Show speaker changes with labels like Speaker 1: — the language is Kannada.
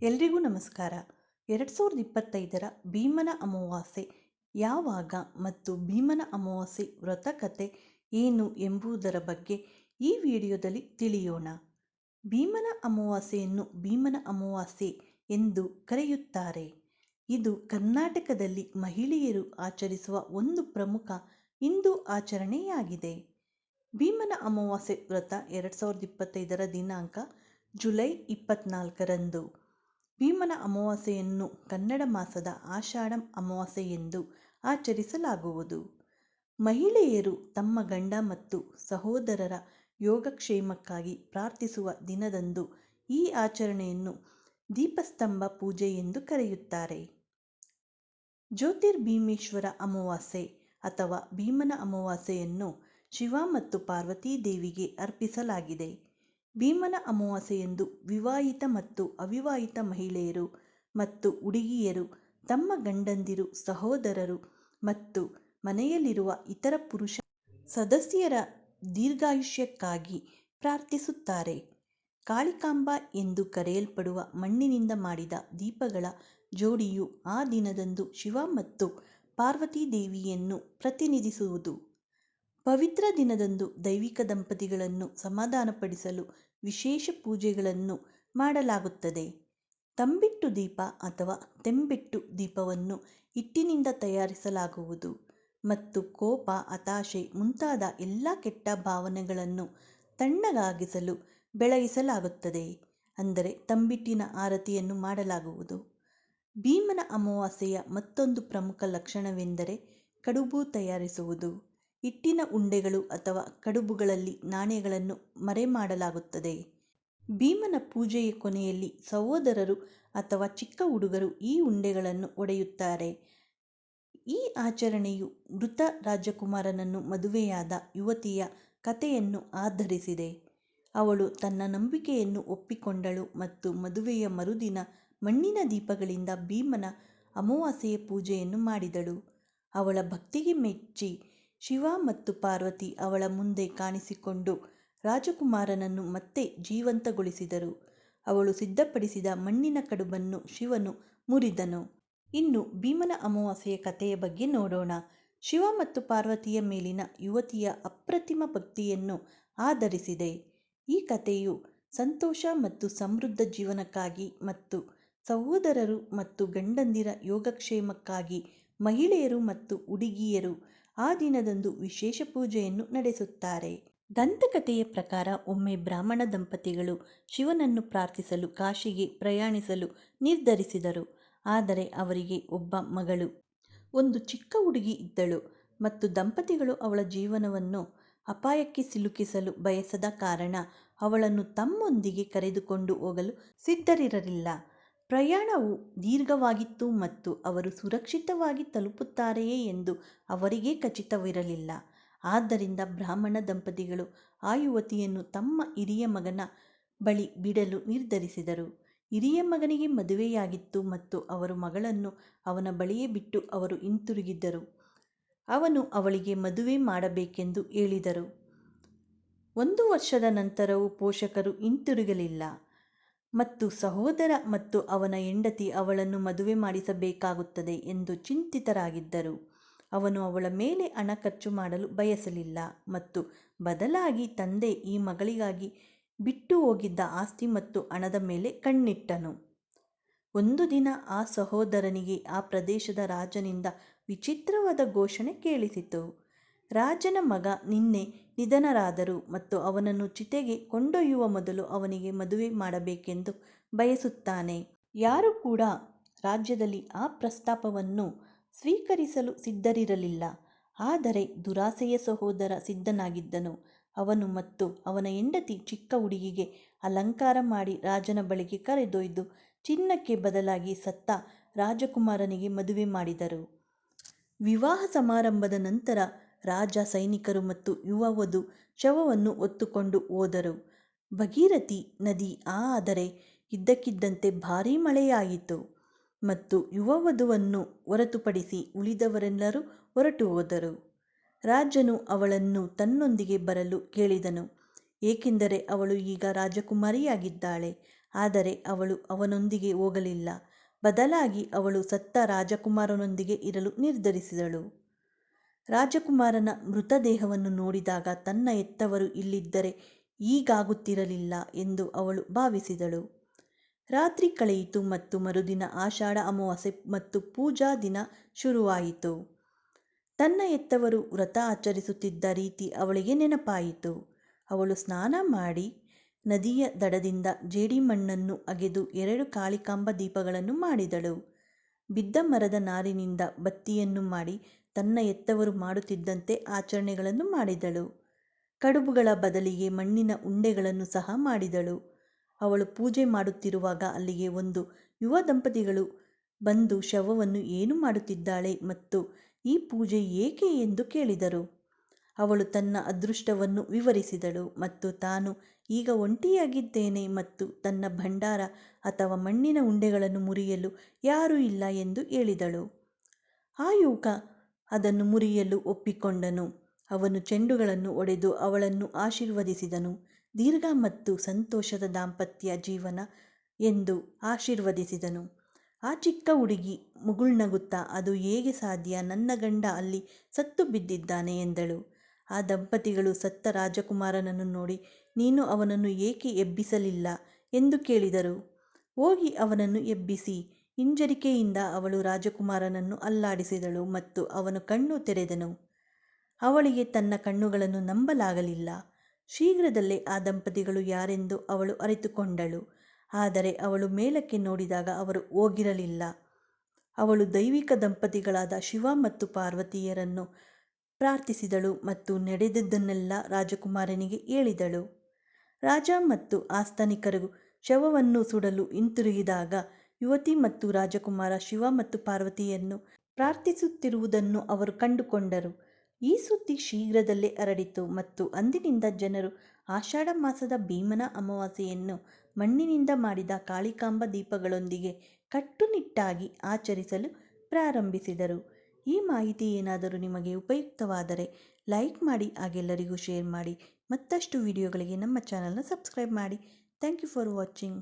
Speaker 1: ಎಲ್ರಿಗೂ ನಮಸ್ಕಾರ. 2025ರ ಭೀಮನ ಅಮಾವಾಸ್ಯೆ ಯಾವಾಗ ಮತ್ತು ಭೀಮನ ಅಮಾವಾಸ್ಯೆ ವ್ರತಕಥೆ ಏನು ಎಂಬುದರ ಬಗ್ಗೆ ಈ ವಿಡಿಯೋದಲ್ಲಿ ತಿಳಿಯೋಣ. ಭೀಮನ ಅಮಾವಾಸ್ಯೆಯನ್ನು ಭೀಮನ ಅಮಾವಾಸ್ಯೆ ಎಂದು ಕರೆಯುತ್ತಾರೆ. ಇದು ಕರ್ನಾಟಕದಲ್ಲಿ ಮಹಿಳೆಯರು ಆಚರಿಸುವ ಒಂದು ಪ್ರಮುಖ ಹಿಂದೂ ಆಚರಣೆಯಾಗಿದೆ. ಭೀಮನ ಅಮಾವಾಸ್ಯೆ ವ್ರತ 2025ರ ದಿನಾಂಕ ಜುಲೈ 24ರಂದು. ಭೀಮನ ಅಮಾವಾಸ್ಯೆಯನ್ನು ಕನ್ನಡ ಮಾಸದ ಆಷಾಢ ಅಮಾವಾಸ್ಯೆ ಎಂದು ಆಚರಿಸಲಾಗುವುದು. ಮಹಿಳೆಯರು ತಮ್ಮ ಗಂಡ ಮತ್ತು ಸಹೋದರರ ಯೋಗಕ್ಷೇಮಕ್ಕಾಗಿ ಪ್ರಾರ್ಥಿಸುವ ದಿನದಂದು ಈ ಆಚರಣೆಯನ್ನು ದೀಪಸ್ತಂಭ ಪೂಜೆ ಎಂದು ಕರೆಯುತ್ತಾರೆ. ಜ್ಯೋತಿರ್ಭೀಮೇಶ್ವರ ಅಮಾವಾಸ್ಯೆ ಅಥವಾ ಭೀಮನ ಅಮಾವಾಸ್ಯೆಯನ್ನು ಶಿವ ಮತ್ತು ಪಾರ್ವತೀ ದೇವಿಗೆ ಅರ್ಪಿಸಲಾಗಿದೆ. ಭೀಮನ ಅಮಾವಾಸ್ಯೆಯಂದು ವಿವಾಹಿತ ಮತ್ತು ಅವಿವಾಹಿತ ಮಹಿಳೆಯರು ಮತ್ತು ಹುಡುಗಿಯರು ತಮ್ಮ ಗಂಡಂದಿರು, ಸಹೋದರರು ಮತ್ತು ಮನೆಯಲ್ಲಿರುವ ಇತರ ಪುರುಷ ಸದಸ್ಯರ ದೀರ್ಘಾಯುಷ್ಯಕ್ಕಾಗಿ ಪ್ರಾರ್ಥಿಸುತ್ತಾರೆ. ಕಾಳಿಕಾಂಬ ಎಂದು ಕರೆಯಲ್ಪಡುವ ಮಣ್ಣಿನಿಂದ ಮಾಡಿದ ದೀಪಗಳ ಜೋಡಿಯು ಆ ದಿನದಂದು ಶಿವ ಮತ್ತು ಪಾರ್ವತೀ ದೇವಿಯನ್ನು ಪ್ರತಿನಿಧಿಸುವುದು. ಪವಿತ್ರ ದಿನದಂದು ದೈವಿಕ ದಂಪತಿಗಳನ್ನು ಸಮಾಧಾನಪಡಿಸಲು ವಿಶೇಷ ಪೂಜೆಗಳನ್ನು ಮಾಡಲಾಗುತ್ತದೆ. ತಂಬಿಟ್ಟು ದೀಪ ಅಥವಾ ತೆಂಬೆಟ್ಟು ದೀಪವನ್ನು ಹಿಟ್ಟಿನಿಂದ ತಯಾರಿಸಲಾಗುವುದು ಮತ್ತು ಕೋಪ, ಹತಾಶೆ ಮುಂತಾದ ಎಲ್ಲ ಕೆಟ್ಟ ಭಾವನೆಗಳನ್ನು ತಣ್ಣಗಾಗಿಸಲು ಬೆಳಗಿಸಲಾಗುತ್ತದೆ, ಅಂದರೆ ತಂಬಿಟ್ಟಿನ ಆರತಿಯನ್ನು ಮಾಡಲಾಗುವುದು. ಭೀಮನ ಅಮಾವಾಸ್ಯೆಯ ಮತ್ತೊಂದು ಪ್ರಮುಖ ಲಕ್ಷಣವೆಂದರೆ ಕಡುಬು ತಯಾರಿಸುವುದು. ಹಿಟ್ಟಿನ ಉಂಡೆಗಳು ಅಥವಾ ಕಡುಬುಗಳಲ್ಲಿ ನಾಣ್ಯಗಳನ್ನು ಮರೆಮಾಡಲಾಗುತ್ತದೆ. ಭೀಮನ ಪೂಜೆಯ ಕೊನೆಯಲ್ಲಿ ಸಹೋದರರು ಅಥವಾ ಚಿಕ್ಕ ಹುಡುಗರು ಈ ಉಂಡೆಗಳನ್ನು ಒಡೆಯುತ್ತಾರೆ. ಈ ಆಚರಣೆಯು ಮೃತ ರಾಜಕುಮಾರನನ್ನು ಮದುವೆಯಾದ ಯುವತಿಯ ಕಥೆಯನ್ನು ಆಧರಿಸಿದೆ. ಅವಳು ತನ್ನ ನಂಬಿಕೆಯನ್ನು ಒಪ್ಪಿಕೊಂಡಳು ಮತ್ತು ಮದುವೆಯ ಮರುದಿನ ಮಣ್ಣಿನ ದೀಪಗಳಿಂದ ಭೀಮನ ಅಮಾವಾಸ್ಯೆಯ ಪೂಜೆಯನ್ನು ಮಾಡಿದಳು. ಅವಳ ಭಕ್ತಿಗೆ ಮೆಚ್ಚಿ ಶಿವ ಮತ್ತು ಪಾರ್ವತಿ ಅವಳ ಮುಂದೆ ಕಾಣಿಸಿಕೊಂಡು ರಾಜಕುಮಾರನನ್ನು ಮತ್ತೆ ಜೀವಂತಗೊಳಿಸಿದರು. ಅವಳು ಸಿದ್ಧಪಡಿಸಿದ ಮಣ್ಣಿನ ಕಡುಬನ್ನು ಶಿವನು ಮುರಿದನು. ಇನ್ನು ಭೀಮನ ಅಮಾವಾಸ್ಯೆಯ ಕಥೆಯ ಬಗ್ಗೆ ನೋಡೋಣ. ಶಿವ ಮತ್ತು ಪಾರ್ವತಿಯ ಮೇಲಿನ ಯುವತಿಯ ಅಪ್ರತಿಮ ಭಕ್ತಿಯನ್ನು ಆಧರಿಸಿದೆ. ಈ ಕಥೆಯು ಸಂತೋಷ ಮತ್ತು ಸಮೃದ್ಧ ಜೀವನಕ್ಕಾಗಿ ಮತ್ತು ಸಹೋದರರು ಮತ್ತು ಗಂಡಂದಿರ ಯೋಗಕ್ಷೇಮಕ್ಕಾಗಿ ಮಹಿಳೆಯರು ಮತ್ತು ಹುಡುಗಿಯರು ಆ ದಿನದಂದು ವಿಶೇಷ ಪೂಜೆಯನ್ನು ನಡೆಸುತ್ತಾರೆ. ದಂತಕಥೆಯ ಪ್ರಕಾರ ಒಮ್ಮೆ ಬ್ರಾಹ್ಮಣ ದಂಪತಿಗಳು ಶಿವನನ್ನು ಪ್ರಾರ್ಥಿಸಲು ಕಾಶಿಗೆ ಪ್ರಯಾಣಿಸಲು ನಿರ್ಧರಿಸಿದರು. ಆದರೆ ಅವರಿಗೆ ಒಬ್ಬ ಮಗಳು, ಒಂದು ಚಿಕ್ಕ ಹುಡುಗಿ ಇದ್ದಳು ಮತ್ತು ದಂಪತಿಗಳು ಅವಳ ಜೀವನವನ್ನು ಅಪಾಯಕ್ಕೆ ಸಿಲುಕಿಸಲು ಬಯಸದ ಕಾರಣ ಅವಳನ್ನು ತಮ್ಮೊಂದಿಗೆ ಕರೆದುಕೊಂಡು ಹೋಗಲು ಸಿದ್ಧರಿರಲಿಲ್ಲ. ಪ್ರಯಾಣವು ದೀರ್ಘವಾಗಿತ್ತು ಮತ್ತು ಅವರು ಸುರಕ್ಷಿತವಾಗಿ ತಲುಪುತ್ತಾರೆಯೇ ಎಂದು ಅವರಿಗೆ ಖಚಿತವಿರಲಿಲ್ಲ. ಆದ್ದರಿಂದ ಬ್ರಾಹ್ಮಣ ದಂಪತಿಗಳು ಆ ಯುವತಿಯನ್ನು ತಮ್ಮ ಹಿರಿಯ ಮಗನ ಬಳಿ ಬಿಡಲು ನಿರ್ಧರಿಸಿದರು. ಹಿರಿಯ ಮಗನಿಗೆ ಮದುವೆಯಾಗಿತ್ತು ಮತ್ತು ಅವರು ಮಗಳನ್ನು ಅವನ ಬಳಿಯೇ ಬಿಟ್ಟು ಅವರು ಹಿಂತಿರುಗಿದರು. ಅವನು ಅವಳಿಗೆ ಮದುವೆ ಮಾಡಬೇಕೆಂದು ಹೇಳಿದರು. 1 ವರ್ಷದ ನಂತರವೂ ಪೋಷಕರು ಹಿಂತಿರುಗಲಿಲ್ಲ ಮತ್ತು ಸಹೋದರ ಮತ್ತು ಅವನ ಹೆಂಡತಿ ಅವಳನ್ನು ಮದುವೆ ಮಾಡಿಸಬೇಕಾಗುತ್ತದೆ ಎಂದು ಚಿಂತಿತರಾಗಿದ್ದರು. ಅವನು ಅವಳ ಮೇಲೆ ಹಣ ಖರ್ಚು ಮಾಡಲು ಬಯಸಲಿಲ್ಲ ಮತ್ತು ಬದಲಾಗಿ ತಂದೆ ಈ ಮಗಳಿಗಾಗಿ ಬಿಟ್ಟು ಹೋಗಿದ್ದ ಆಸ್ತಿ ಮತ್ತು ಹಣದ ಮೇಲೆ ಕಣ್ಣಿಟ್ಟನು. ಒಂದು ದಿನ ಆ ಸಹೋದರನಿಗೆ ಆ ಪ್ರದೇಶದ ರಾಜನಿಂದ ವಿಚಿತ್ರವಾದ ಘೋಷಣೆ ಕೇಳಿಸಿತು. ರಾಜನ ಮಗ ನಿನ್ನೆ ನಿಧನರಾದರು ಮತ್ತು ಅವನನ್ನು ಚಿತೆಗೆ ಕೊಂಡೊಯ್ಯುವ ಮೊದಲು ಅವನಿಗೆ ಮದುವೆ ಮಾಡಬೇಕೆಂದು ಬಯಸುತ್ತಾನೆ. ಯಾರೂ ಕೂಡ ರಾಜ್ಯದಲ್ಲಿ ಆ ಪ್ರಸ್ತಾಪವನ್ನು ಸ್ವೀಕರಿಸಲು ಸಿದ್ಧರಿರಲಿಲ್ಲ. ಆದರೆ ದುರಾಸೆಯ ಸಹೋದರ ಸಿದ್ಧನಾಗಿದ್ದನು. ಅವನು ಮತ್ತು ಅವನ ಹೆಂಡತಿ ಚಿಕ್ಕ ಹುಡುಗಿಗೆ ಅಲಂಕಾರ ಮಾಡಿ ರಾಜನ ಬಳಿಗೆ ಕರೆದೊಯ್ದು ಚಿನ್ನಕ್ಕೆ ಬದಲಾಗಿ ಸತ್ತ ರಾಜಕುಮಾರನಿಗೆ ಮದುವೆ ಮಾಡಿದರು. ವಿವಾಹ ಸಮಾರಂಭದ ನಂತರ ರಾಜ ಸೈನಿಕರು ಮತ್ತು ಯುವ ವಧು ಶವವನ್ನು ಹೊತ್ತುಕೊಂಡು ಹೋದರು. ಭಗೀರಥಿ ನದಿ ಆದರೆ ಇದ್ದಕ್ಕಿದ್ದಂತೆ ಭಾರೀ ಮಳೆಯಾಯಿತು ಮತ್ತು ಯುವ ವಧುವನ್ನು ಹೊರತುಪಡಿಸಿ ಉಳಿದವರೆಲ್ಲರೂ ಹೊರಟು ಹೋದರು. ರಾಜನು ಅವಳನ್ನು ತನ್ನೊಂದಿಗೆ ಬರಲು ಕೇಳಿದನು, ಏಕೆಂದರೆ ಅವಳು ಈಗ ರಾಜಕುಮಾರಿಯಾಗಿದ್ದಾಳೆ. ಆದರೆ ಅವಳು ಅವನೊಂದಿಗೆ ಹೋಗಲಿಲ್ಲ. ಬದಲಾಗಿ ಅವಳು ಸತ್ತ ರಾಜಕುಮಾರನೊಂದಿಗೆ ಇರಲು ನಿರ್ಧರಿಸಿದಳು. ರಾಜಕುಮಾರನ ಮೃತದೇಹವನ್ನು ನೋಡಿದಾಗ ತನ್ನ ಹೆತ್ತವರು ಇಲ್ಲಿದ್ದರೆ ಹೀಗಾಗುತ್ತಿರಲಿಲ್ಲ ಎಂದು ಅವಳು ಭಾವಿಸಿದಳು. ರಾತ್ರಿ ಕಳೆಯಿತು ಮತ್ತು ಮರುದಿನ ಆಷಾಢ ಅಮಾವಾಸ್ಯೆ ಮತ್ತು ಪೂಜಾ ದಿನ ಶುರುವಾಯಿತು. ತನ್ನ ಹೆತ್ತವರು ವ್ರತ ಆಚರಿಸುತ್ತಿದ್ದ ರೀತಿ ಅವಳಿಗೆ ನೆನಪಾಯಿತು. ಅವಳು ಸ್ನಾನ ಮಾಡಿ ನದಿಯ ದಡದಿಂದ ಜೇಡಿಮಣ್ಣನ್ನು ಅಗೆದು 2 ಕಾಳಿಕಾಂಬ ದೀಪಗಳನ್ನು ಮಾಡಿದಳು. ಬಿದ್ದ ಮರದ ನಾರಿನಿಂದ ಬತ್ತಿಯನ್ನು ಮಾಡಿ ತನ್ನ ಹೆತ್ತವರು ಮಾಡುತ್ತಿದ್ದಂತೆ ಆಚರಣೆಗಳನ್ನು ಮಾಡಿದಳು. ಕಡುಬುಗಳ ಬದಲಿಗೆ ಮಣ್ಣಿನ ಉಂಡೆಗಳನ್ನು ಸಹ ಮಾಡಿದಳು. ಅವಳು ಪೂಜೆ ಮಾಡುತ್ತಿರುವಾಗ ಅಲ್ಲಿಗೆ ಒಂದು ಯುವ ದಂಪತಿಗಳು ಬಂದು ಶವವನ್ನು ಏನು ಮಾಡುತ್ತಿದ್ದಾಳೆ ಮತ್ತು ಈ ಪೂಜೆ ಏಕೆ ಎಂದು ಕೇಳಿದರು. ಅವಳು ತನ್ನ ಅದೃಷ್ಟವನ್ನು ವಿವರಿಸಿದಳು ಮತ್ತು ತಾನು ಈಗ ಒಂಟಿಯಾಗಿದ್ದೇನೆ ಮತ್ತು ತನ್ನ ಭಂಡಾರ ಅಥವಾ ಮಣ್ಣಿನ ಉಂಡೆಗಳನ್ನು ಮುರಿಯಲು ಯಾರೂ ಇಲ್ಲ ಎಂದು ಹೇಳಿದಳು. ಆ ಯುವಕ ಅದನ್ನು ಮುರಿಯಲು ಒಪ್ಪಿಕೊಂಡನು. ಅವನು ಚೆಂಡುಗಳನ್ನು ಹೊಡೆದು ಅವಳನ್ನು ಆಶೀರ್ವದಿಸಿದನು. ದೀರ್ಘ ಮತ್ತು ಸಂತೋಷದ ದಾಂಪತ್ಯ ಜೀವನ ಎಂದು ಆಶೀರ್ವದಿಸಿದನು. ಆ ಚಿಕ್ಕ ಹುಡುಗಿ ಮುಗುಳ್ನಗುತ್ತಾ, ಅದು ಹೇಗೆ ಸಾಧ್ಯ, ನನ್ನ ಗಂಡ ಅಲ್ಲಿ ಸತ್ತು ಬಿದ್ದಿದ್ದಾನೆ ಎಂದಳು. ಆ ದಂಪತಿಗಳು ಸತ್ತ ರಾಜಕುಮಾರನನ್ನು ನೋಡಿ, ನೀನು ಅವನನ್ನು ಏಕೆ ಎಬ್ಬಿಸಲಿಲ್ಲ ಎಂದು ಕೇಳಿದರು. ಹೋಗಿ ಅವನನ್ನು ಎಬ್ಬಿಸಿ. ಹಿಂಜರಿಕೆಯಿಂದ ಅವಳು ರಾಜಕುಮಾರನನ್ನು ಅಲ್ಲಾಡಿಸಿದಳು ಮತ್ತು ಅವನು ಕಣ್ಣು ತೆರೆದನು. ಅವಳಿಗೆ ತನ್ನ ಕಣ್ಣುಗಳನ್ನು ನಂಬಲಾಗಲಿಲ್ಲ. ಶೀಘ್ರದಲ್ಲೇ ಆ ದಂಪತಿಗಳು ಯಾರೆಂದು ಅವಳು ಅರಿತುಕೊಂಡಳು. ಆದರೆ ಅವಳು ಮೇಲಕ್ಕೆ ನೋಡಿದಾಗ ಅವರು ಹೋಗಿರಲಿಲ್ಲ. ಅವಳು ದೈವಿಕ ದಂಪತಿಗಳಾದ ಶಿವ ಮತ್ತು ಪಾರ್ವತಿಯರನ್ನು ಪ್ರಾರ್ಥಿಸಿದಳು ಮತ್ತು ನಡೆದದ್ದನ್ನೆಲ್ಲ ರಾಜಕುಮಾರನಿಗೆ ಹೇಳಿದಳು. ರಾಜ ಮತ್ತು ಆಸ್ಥಾನಿಕರು ಶವವನ್ನು ಸುಡಲು ಹಿಂತಿರುಗಿದಾಗ ಯುವತಿ ಮತ್ತು ರಾಜಕುಮಾರ ಶಿವ ಮತ್ತು ಪಾರ್ವತಿಯನ್ನು ಪ್ರಾರ್ಥಿಸುತ್ತಿರುವುದನ್ನು ಅವರು ಕಂಡುಕೊಂಡರು. ಈ ಸುದ್ದಿ ಶೀಘ್ರದಲ್ಲೇ ಹರಡಿತು ಮತ್ತು ಅಂದಿನಿಂದ ಜನರು ಆಷಾಢ ಮಾಸದ ಭೀಮನ ಅಮಾವಾಸ್ಯೆಯನ್ನು ಮಣ್ಣಿನಿಂದ ಮಾಡಿದ ಕಾಳಿಕಾಂಬ ದೀಪಗಳೊಂದಿಗೆ ಕಟ್ಟುನಿಟ್ಟಾಗಿ ಆಚರಿಸಲು ಪ್ರಾರಂಭಿಸಿದರು. ಈ ಮಾಹಿತಿ ಏನಾದರೂ ನಿಮಗೆ ಉಪಯುಕ್ತವಾದರೆ ಲೈಕ್ ಮಾಡಿ, ಹಾಗೆಲ್ಲರಿಗೂ ಶೇರ್ ಮಾಡಿ. ಮತ್ತಷ್ಟು ವಿಡಿಯೋಗಳಿಗೆ ನಮ್ಮ ಚಾನಲ್ನ ಸಬ್ಸ್ಕ್ರೈಬ್ ಮಾಡಿ. Thank you for watching.